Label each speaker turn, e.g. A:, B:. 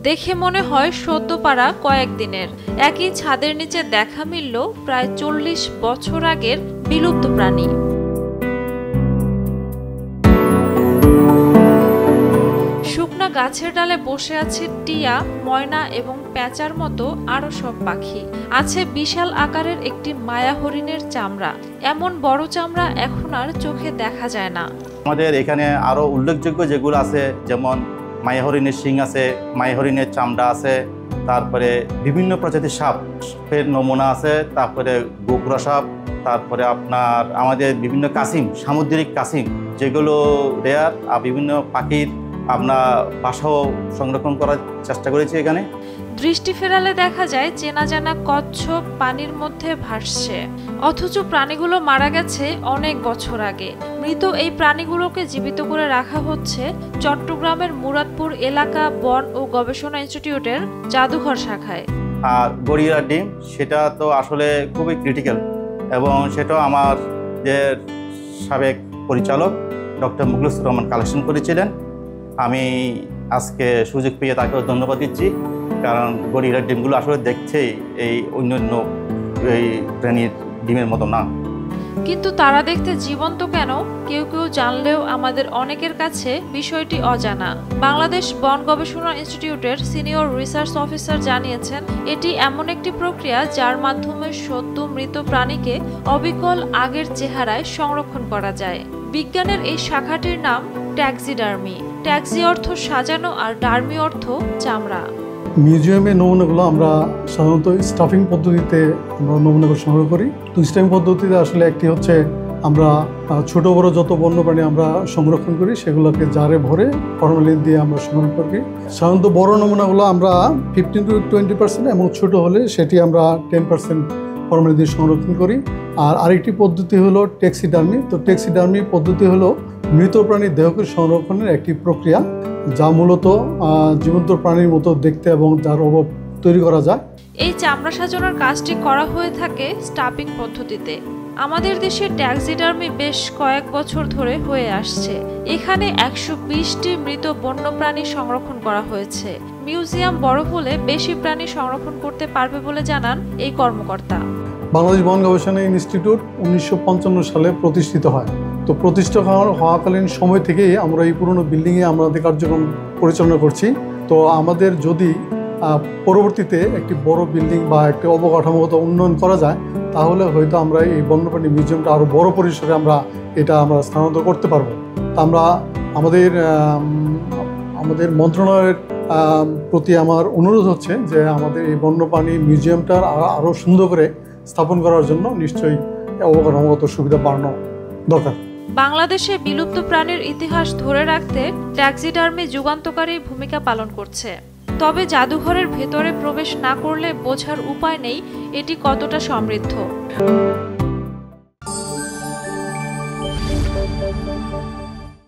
A: দেখে মনে হয় সদ্য পাড়া কয়েকদিনের। একই ছাদের নিচে দেখা মিলল প্রায় ৪০ বছর আগের বিলুপ্ত প্রাণী। শুকনা গাছের ডালে বসে আছে টিয়া, ময়না এবং প্যাঁচার মতো আরো সব পাখি। আছে বিশাল আকারের একটি মায়া হরিণের চামড়া। এমন বড় চামড়া এখন আর চোখে দেখা যায় না।
B: আমাদের এখানে আরো উল্লেখযোগ্য যেগুলো আছে, যেমন মায়া হরিণের শিং আছে, মায়া হরিণের চামড়া আছে, তারপরে বিভিন্ন প্রজাতির সাপের নমুনা আছে, তারপরে গোকরা সাপ, তারপরে আপনার আমাদের বিভিন্ন কাসিম, সামুদ্রিক কাসিম যেগুলো রেয়ার, আর বিভিন্ন পাখির আপনার বাসাও সংরক্ষণ করার চেষ্টা করেছি এখানে।
A: দৃষ্টি ফেরালে দেখা যায় চেনা জানা কচ্ছপ পানির মধ্যে ভাসছে, অথচ প্রাণীগুলো মারা গেছে অনেক বছর আগে। মৃত এই প্রাণীগুলোকে জীবিত করে রাখা হচ্ছে চট্টগ্রামের মুরাদপুর এলাকা বন ও গবেষণা ইনস্টিটিউটের জাদুঘর শাখায়।
B: আর গড়িয়ার ডিম, সেটা তো আসলে খুবই ক্রিটিক্যাল, এবং সেটাও আমার যে সাবেক পরিচালক ডক্টর মুখলিসুর রহমান কালেকশন করেছিলেন। আমি আজকে সুযোগ পেয়ে তাকেও ধন্যবাদ দিচ্ছি, কারণ গড়িয়ার ডিমগুলো আসলে দেখছেই এই অন্যান্য এই প্রাণীর ডিমের মতো না।
A: কিন্তু তারা দেখতে জীবন্ত কেন, কেউ কেউ জানলেও আমাদের অনেকের কাছে বিষয়টি অজানা। বাংলাদেশ বন গবেষণা ইনস্টিটিউটের সিনিয়র রিসার্চ অফিসার জানিয়েছেন, এটি এমন একটি প্রক্রিয়া যার মাধ্যমে সদ্য মৃত প্রাণীকে অবিকল আগের চেহারায় সংরক্ষণ করা যায়। বিজ্ঞানের এই শাখাটির নাম ট্যাক্সিডার্মি। ট্যাক্সি অর্থ সাজানো আর ডার্মি অর্থ চামড়া।
C: মিউজিয়ামে নমুনাগুলো আমরা সাধারণত স্টাফিং পদ্ধতিতে আমরা নমুনাগুলো সংগ্রহ করি। তো স্টাফিং পদ্ধতিতে আসলে একটি হচ্ছে আমরা ছোট বড় যত বন্যপ্রাণী আমরা সংরক্ষণ করি সেগুলোকে জারে ভরে ফরমালিন দিয়ে আমরা সংরক্ষণ করি। সাধারণত বড় নমুনাগুলো আমরা 15 to 20% এবং ছোট হলে সেটি আমরা 10% ফরমালিন দিয়ে সংরক্ষণ করি। আর আরেকটি পদ্ধতি হলো ট্যাক্সিডার্মি। তো ট্যাক্সিডার্মি পদ্ধতি হলো মৃত প্রাণীর দেহকে সংরক্ষণের একটি প্রক্রিয়া, যা মূলত জীবন্ত প্রাণীর মতো দেখতে এবং যার অভাব তৈরি করা যায়।
A: এই চামড়া সাজানোর কাজটি করা হয়ে থাকে স্টাফিং পদ্ধতিতে। আমাদের দেশে ট্যাক্সিডার্মি বেশ কয়েক বছর ধরে হয়ে আসছে। এখানে 120টি মৃত বন্যপ্রাণী সংরক্ষণ করা হয়েছে। মিউজিয়াম বড় হলে বেশি প্রাণী সংরক্ষণ করতে পারবে বলে জানান এই কর্মকর্তা।
C: বাংলাদেশ বন গবেষণা ইনস্টিটিউট 1955 সালে প্রতিষ্ঠিত হয়। তো প্রতিষ্ঠা হওয়াকালীন সময় থেকেই আমরা এই পুরনো বিল্ডিংয়ে আমাদের কার্যক্রম পরিচালনা করছি। তো আমাদের যদি পরবর্তীতে একটি বড় বিল্ডিং বা একটি অবকাঠামোগত উন্নয়ন করা যায়, তাহলে হয়তো আমরা এই বন্যপ্রাণী মিউজিয়ামটা আরও বড় পরিসরে আমরা স্থানান্তর করতে পারবো। তা আমরা আমাদের মন্ত্রণালয়ের প্রতি আমার অনুরোধ হচ্ছে যে আমাদের এই বন্যপ্রাণী মিউজিয়ামটা আরও সুন্দর করে স্থাপন করার জন্য নিশ্চয়ই অবকাঠামোগত সুবিধা বাড়ানো দরকার।
A: বাংলাদেশে বিলুপ্ত প্রাণীর ইতিহাস ধরে রাখতে ট্যাক্সিডার্মি যুগান্তকারী ভূমিকা পালন করছে। তবে জাদুঘরের ভেতরে প্রবেশ না করলে বোঝার উপায় নেই এটি কতটা সমৃদ্ধ।